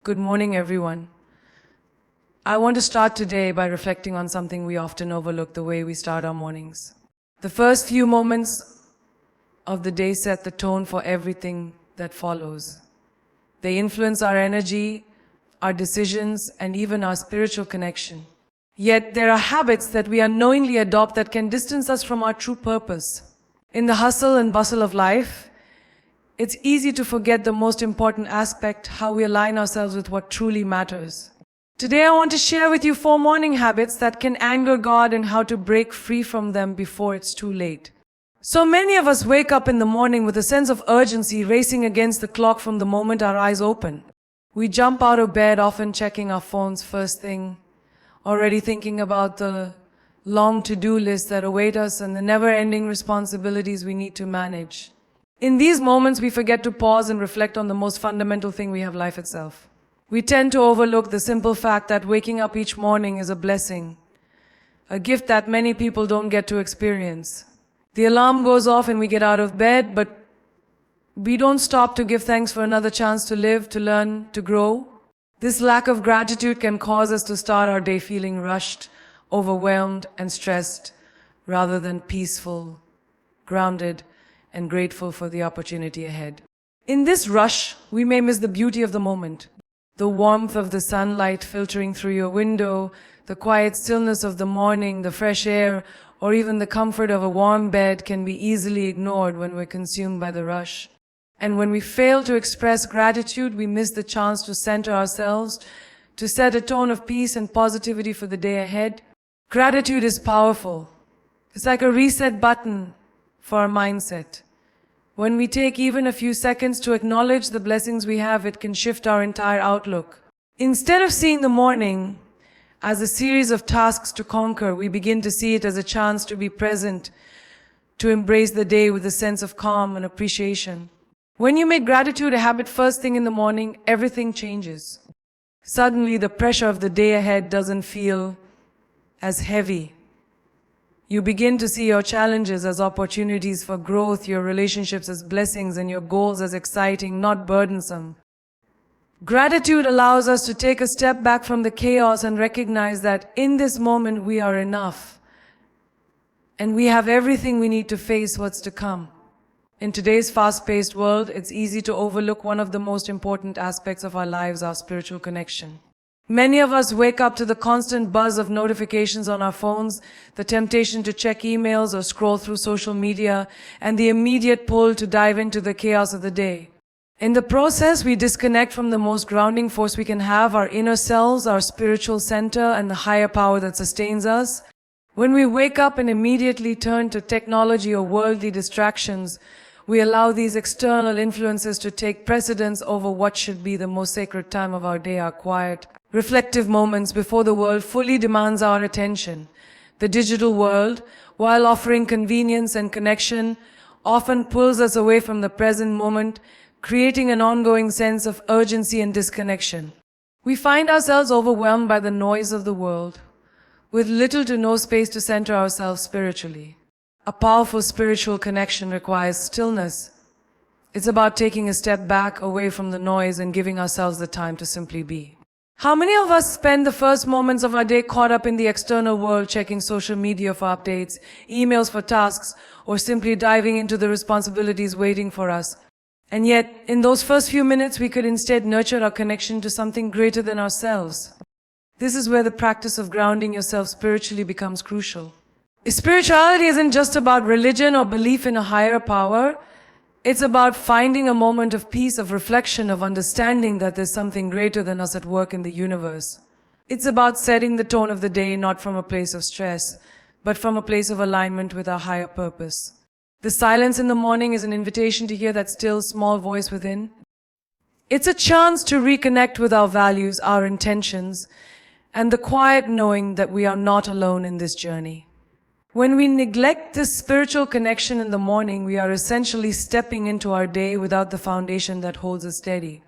Good morning, everyone. I want to start today by reflecting on something we often overlook: the way we start our mornings. The first few moments of the day set the tone for everything that follows. They influence our energy, our decisions, and even our spiritual connection. Yet there are habits that we unknowingly adopt that can distance us from our true purpose. In the hustle and bustle of life, it's easy to forget the most important aspect: how we align ourselves with what truly matters. Today I want to share with you 4 morning habits that can anger God and how to break free from them before it's too late. So many of us wake up in the morning with a sense of urgency racing against the clock from the moment our eyes open. We jump out of bed, often checking our phones first thing, already thinking about the long to-do list that await us and the never-ending responsibilities we need to manage. In these moments, we forget to pause and reflect on the most fundamental thing we have: life itself. We tend to overlook the simple fact that waking up each morning is a blessing, a gift that many people don't get to experience. The alarm goes off and we get out of bed, but we don't stop to give thanks for another chance to live, to learn, to grow. This lack of gratitude can cause us to start our day feeling rushed, overwhelmed, and stressed, rather than peaceful, grounded, and grateful for the opportunity ahead. In this rush, we may miss the beauty of the moment. The warmth of the sunlight filtering through your window, the quiet stillness of the morning, the fresh air, or even the comfort of a warm bed can be easily ignored when we're consumed by the rush. And when we fail to express gratitude, we miss the chance to center ourselves, to set a tone of peace and positivity for the day ahead. Gratitude is powerful. It's like a reset button for our mindset. When we take even a few seconds to acknowledge the blessings we have, it can shift our entire outlook. Instead of seeing the morning as a series of tasks to conquer, we begin to see it as a chance to be present, to embrace the day with a sense of calm and appreciation. When you make gratitude a habit first thing in the morning, everything changes. Suddenly, the pressure of the day ahead doesn't feel as heavy. You begin to see your challenges as opportunities for growth, your relationships as blessings, and your goals as exciting, not burdensome. Gratitude allows us to take a step back from the chaos and recognize that in this moment we are enough, and we have everything we need to face what's to come. In today's fast-paced world, it's easy to overlook one of the most important aspects of our lives: our spiritual connection. Many of us wake up to the constant buzz of notifications on our phones, the temptation to check emails or scroll through social media, and the immediate pull to dive into the chaos of the day. In the process, we disconnect from the most grounding force we can have: our inner selves, our spiritual center, and the higher power that sustains us. When we wake up and immediately turn to technology or worldly distractions, we allow these external influences to take precedence over what should be the most sacred time of our day: our quiet, reflective moments before the world fully demands our attention. The digital world, while offering convenience and connection, often pulls us away from the present moment, creating an ongoing sense of urgency and disconnection. We find ourselves overwhelmed by the noise of the world, with little to no space to center ourselves spiritually. A powerful spiritual connection requires stillness. It's about taking a step back away from the noise and giving ourselves the time to simply be. How many of us spend the first moments of our day caught up in the external world, checking social media for updates, emails for tasks, or simply diving into the responsibilities waiting for us? And yet, in those first few minutes, we could instead nurture our connection to something greater than ourselves. This is where the practice of grounding yourself spiritually becomes crucial. Spirituality isn't just about religion or belief in a higher power. It's about finding a moment of peace, of reflection, of understanding that there's something greater than us at work in the universe. It's about setting the tone of the day not from a place of stress, but from a place of alignment with our higher purpose. The silence in the morning is an invitation to hear that still, small voice within. It's a chance to reconnect with our values, our intentions, and the quiet knowing that we are not alone in this journey. When we neglect this spiritual connection in the morning, we are essentially stepping into our day without the foundation that holds us steady.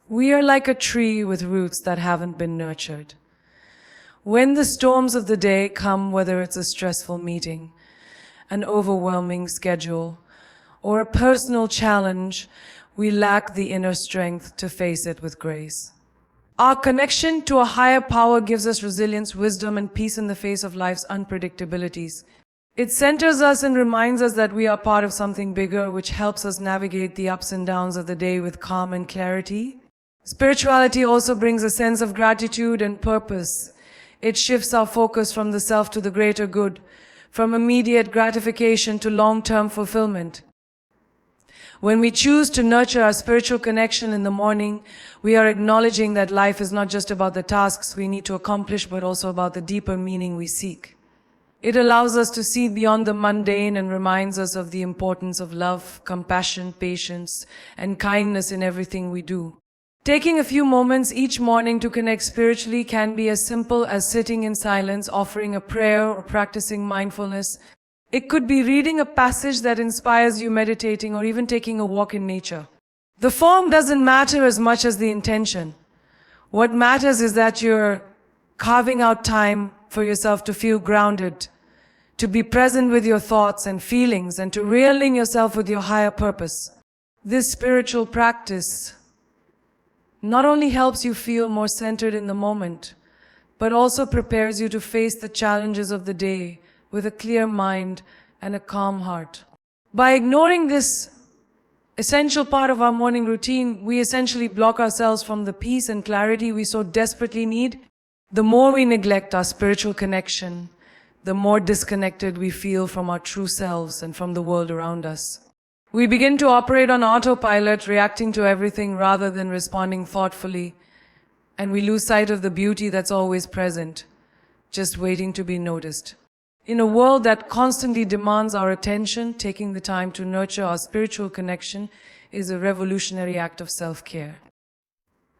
We are like a tree with roots that haven't been nurtured. When the storms of the day come, whether it's a stressful meeting, an overwhelming schedule, or a personal challenge, we lack the inner strength to face it with grace. Our connection to a higher power gives us resilience, wisdom, and peace in the face of life's unpredictabilities. It centers us and reminds us that we are part of something bigger, which helps us navigate the ups and downs of the day with calm and clarity. Spirituality also brings a sense of gratitude and purpose. It shifts our focus from the self to the greater good, from immediate gratification to long-term fulfillment. When we choose to nurture our spiritual connection in the morning, we are acknowledging that life is not just about the tasks we need to accomplish, but also about the deeper meaning we seek. It allows us to see beyond the mundane and reminds us of the importance of love, compassion, patience, and kindness in everything we do. Taking a few moments each morning to connect spiritually can be as simple as sitting in silence, offering a prayer, or practicing mindfulness. It could be reading a passage that inspires you, meditating, or even taking a walk in nature. The form doesn't matter as much as the intention. What matters is that you're carving out time for yourself to feel grounded, to be present with your thoughts and feelings, and to realign yourself with your higher purpose. This spiritual practice not only helps you feel more centered in the moment, but also prepares you to face the challenges of the day with a clear mind and a calm heart. By ignoring this essential part of our morning routine, we essentially block ourselves from the peace and clarity we so desperately need. The more we neglect our spiritual connection, the more disconnected we feel from our true selves and from the world around us. We begin to operate on autopilot, reacting to everything rather than responding thoughtfully, and we lose sight of the beauty that's always present, just waiting to be noticed. In a world that constantly demands our attention, taking the time to nurture our spiritual connection is a revolutionary act of self-care.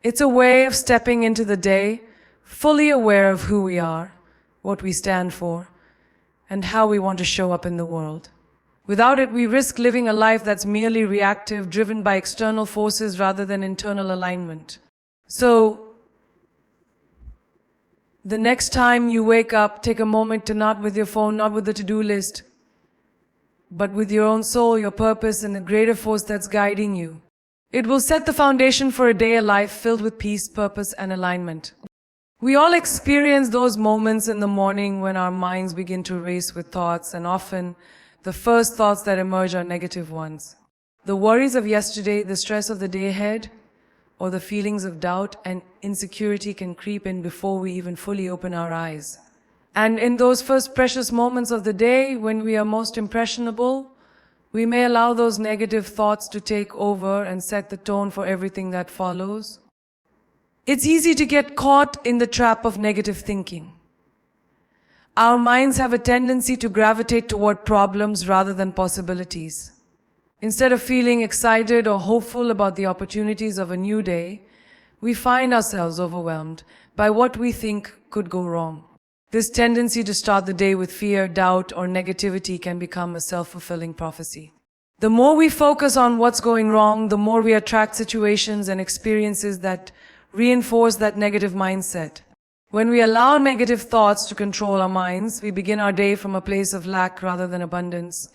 It's a way of stepping into the day, fully aware of who we are, what we stand for, and how we want to show up in the world. Without it, we risk living a life that's merely reactive, driven by external forces rather than internal alignment. So, the next time you wake up, take a moment to not with your phone, not with the to-do list, but with your own soul, your purpose, and the greater force that's guiding you. It will set the foundation for a day, a life filled with peace, purpose, and alignment. We all experience those moments in the morning when our minds begin to race with thoughts, and often the first thoughts that emerge are negative ones. The worries of yesterday, the stress of the day ahead, or the feelings of doubt and insecurity can creep in before we even fully open our eyes. And in those first precious moments of the day, when we are most impressionable, we may allow those negative thoughts to take over and set the tone for everything that follows. It's easy to get caught in the trap of negative thinking. Our minds have a tendency to gravitate toward problems rather than possibilities. Instead of feeling excited or hopeful about the opportunities of a new day, we find ourselves overwhelmed by what we think could go wrong. This tendency to start the day with fear, doubt, or negativity can become a self-fulfilling prophecy. The more we focus on what's going wrong, the more we attract situations and experiences that reinforce that negative mindset. When we allow negative thoughts to control our minds, we begin our day from a place of lack rather than abundance.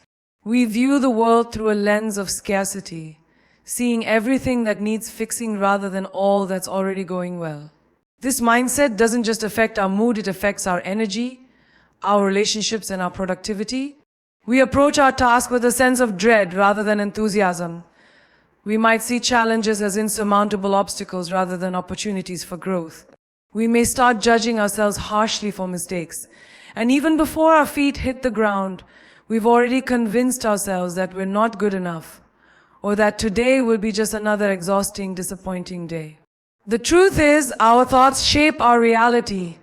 We view the world through a lens of scarcity, seeing everything that needs fixing rather than all that's already going well. This mindset doesn't just affect our mood, it affects our energy, our relationships, and our productivity. We approach our task with a sense of dread rather than enthusiasm. We might see challenges as insurmountable obstacles rather than opportunities for growth. We may start judging ourselves harshly for mistakes. And even before our feet hit the ground, we've already convinced ourselves that we're not good enough, or that today will be just another exhausting, disappointing day. The truth is, our thoughts shape our reality.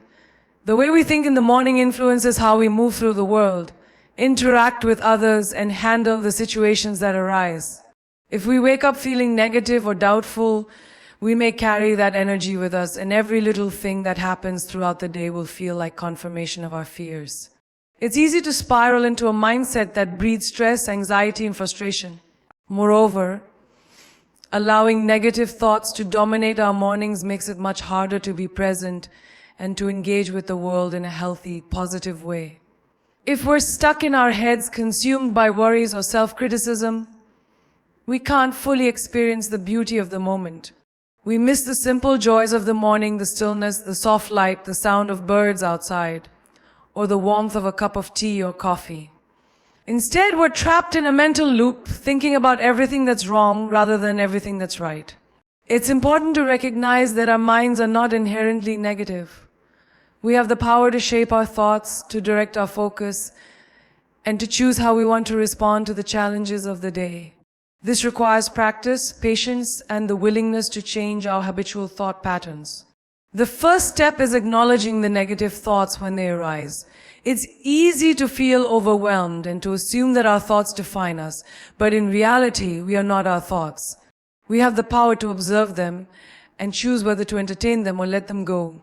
The way we think in the morning influences how we move through the world, interact with others, and handle the situations that arise. If we wake up feeling negative or doubtful, we may carry that energy with us, and every little thing that happens throughout the day will feel like confirmation of our fears. It's easy to spiral into a mindset that breeds stress, anxiety, and frustration. Moreover, allowing negative thoughts to dominate our mornings makes it much harder to be present and to engage with the world in a healthy, positive way. If we're stuck in our heads, consumed by worries or self-criticism, we can't fully experience the beauty of the moment. We miss the simple joys of the morning, the stillness, the soft light, the sound of birds outside, or the warmth of a cup of tea or coffee. Instead, we're trapped in a mental loop, thinking about everything that's wrong rather than everything that's right. It's important to recognize that our minds are not inherently negative. We have the power to shape our thoughts, to direct our focus, and to choose how we want to respond to the challenges of the day. This requires practice, patience, and the willingness to change our habitual thought patterns. The first step is acknowledging the negative thoughts when they arise. It's easy to feel overwhelmed and to assume that our thoughts define us, but in reality, we are not our thoughts. We have the power to observe them and choose whether to entertain them or let them go.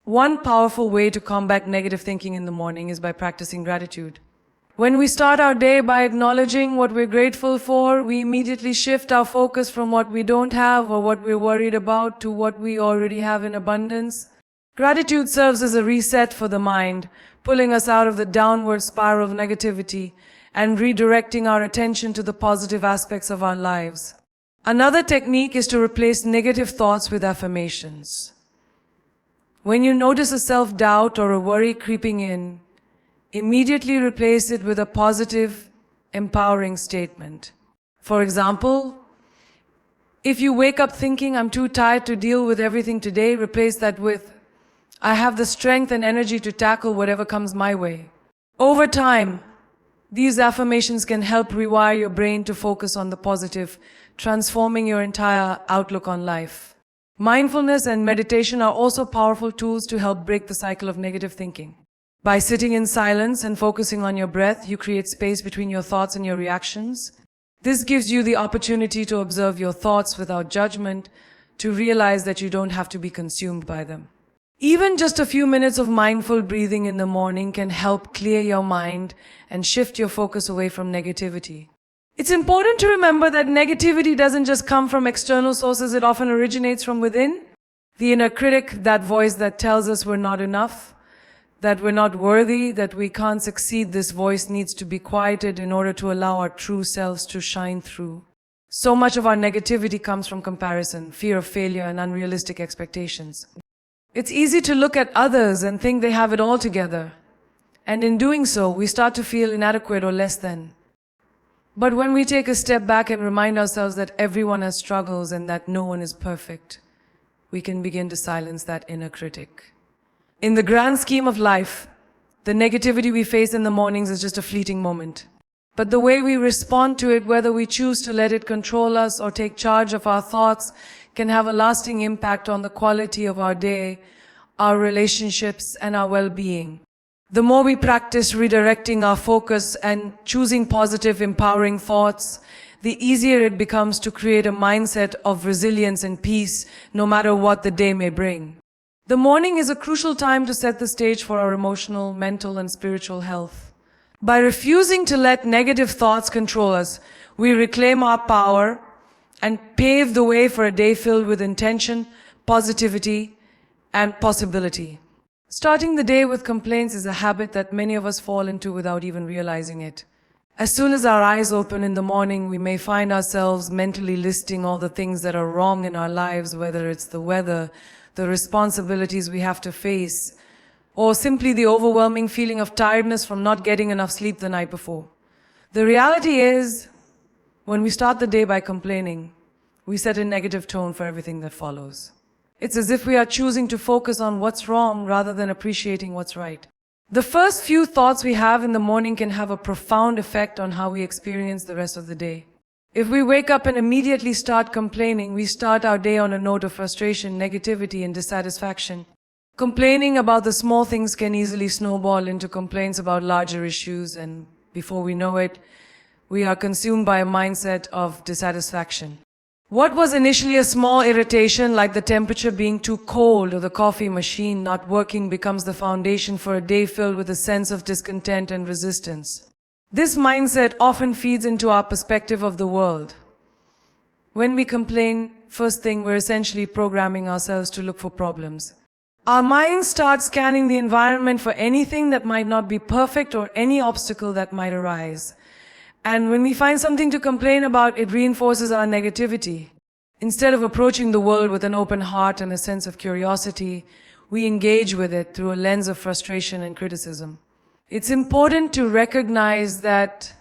One powerful way to combat negative thinking in the morning is by practicing gratitude. When we start our day by acknowledging what we're grateful for, we immediately shift our focus from what we don't have or what we're worried about to what we already have in abundance. Gratitude serves as a reset for the mind, pulling us out of the downward spiral of negativity and redirecting our attention to the positive aspects of our lives. Another technique is to replace negative thoughts with affirmations. When you notice a self-doubt or a worry creeping in, immediately replace it with a positive, empowering statement. For example, if you wake up thinking, "I'm too tired to deal with everything today," replace that with, "I have the strength and energy to tackle whatever comes my way." Over time, these affirmations can help rewire your brain to focus on the positive, transforming your entire outlook on life. Mindfulness and meditation are also powerful tools to help break the cycle of negative thinking. By sitting in silence and focusing on your breath, you create space between your thoughts and your reactions. This gives you the opportunity to observe your thoughts without judgment, to realize that you don't have to be consumed by them. Even just a few minutes of mindful breathing in the morning can help clear your mind and shift your focus away from negativity. It's important to remember that negativity doesn't just come from external sources, it often originates from within. The inner critic, that voice that tells us we're not enough, that we're not worthy, that we can't succeed, this voice needs to be quieted in order to allow our true selves to shine through. So much of our negativity comes from comparison, fear of failure, and unrealistic expectations. It's easy to look at others and think they have it all together. And in doing so, we start to feel inadequate or less than. But when we take a step back and remind ourselves that everyone has struggles and that no one is perfect, we can begin to silence that inner critic. In the grand scheme of life, the negativity we face in the mornings is just a fleeting moment. But the way we respond to it, whether we choose to let it control us or take charge of our thoughts, can have a lasting impact on the quality of our day, our relationships, and our well-being. The more we practice redirecting our focus and choosing positive, empowering thoughts, the easier it becomes to create a mindset of resilience and peace, no matter what the day may bring. The morning is a crucial time to set the stage for our emotional, mental, and spiritual health. By refusing to let negative thoughts control us, we reclaim our power and pave the way for a day filled with intention, positivity, and possibility. Starting the day with complaints is a habit that many of us fall into without even realizing it. As soon as our eyes open in the morning, we may find ourselves mentally listing all the things that are wrong in our lives, whether it's the weather, the responsibilities we have to face, or simply the overwhelming feeling of tiredness from not getting enough sleep the night before. The reality is, when we start the day by complaining, we set a negative tone for everything that follows. It's as if we are choosing to focus on what's wrong rather than appreciating what's right. The first few thoughts we have in the morning can have a profound effect on how we experience the rest of the day. If we wake up and immediately start complaining, we start our day on a note of frustration, negativity, and dissatisfaction. Complaining about the small things can easily snowball into complaints about larger issues, and before we know it, we are consumed by a mindset of dissatisfaction. What was initially a small irritation, like the temperature being too cold or the coffee machine not working, becomes the foundation for a day filled with a sense of discontent and resistance. This mindset often feeds into our perspective of the world. When we complain, first thing, we're essentially programming ourselves to look for problems. Our minds start scanning the environment for anything that might not be perfect or any obstacle that might arise. And when we find something to complain about, it reinforces our negativity. Instead of approaching the world with an open heart and a sense of curiosity, we engage with it through a lens of frustration and criticism. It's important to recognize that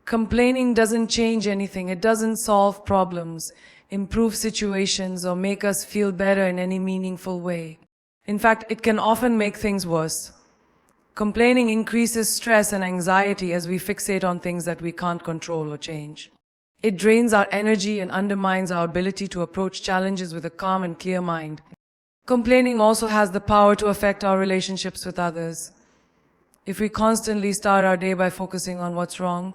complaining doesn't change anything. It doesn't solve problems, improve situations, or make us feel better in any meaningful way. In fact, it can often make things worse. Complaining increases stress and anxiety as we fixate on things that we can't control or change. It drains our energy and undermines our ability to approach challenges with a calm and clear mind. Complaining also has the power to affect our relationships with others. If we constantly start our day by focusing on what's wrong,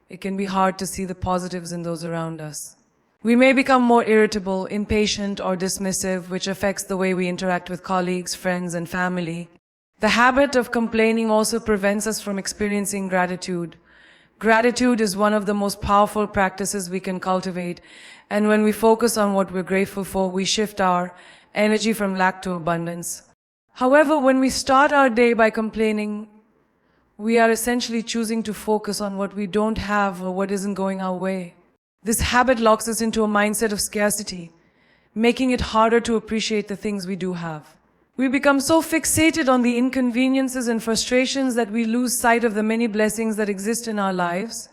it can be hard to see the positives in those around us. We may become more irritable, impatient, or dismissive, which affects the way we interact with colleagues, friends, and family. The habit of complaining also prevents us from experiencing gratitude. Gratitude is one of the most powerful practices we can cultivate, and when we focus on what we're grateful for, we shift our energy from lack to abundance. However, when we start our day by complaining, we are essentially choosing to focus on what we don't have or what isn't going our way. This habit locks us into a mindset of scarcity, making it harder to appreciate the things we do have. We become so fixated on the inconveniences and frustrations that we lose sight of the many blessings that exist in our lives.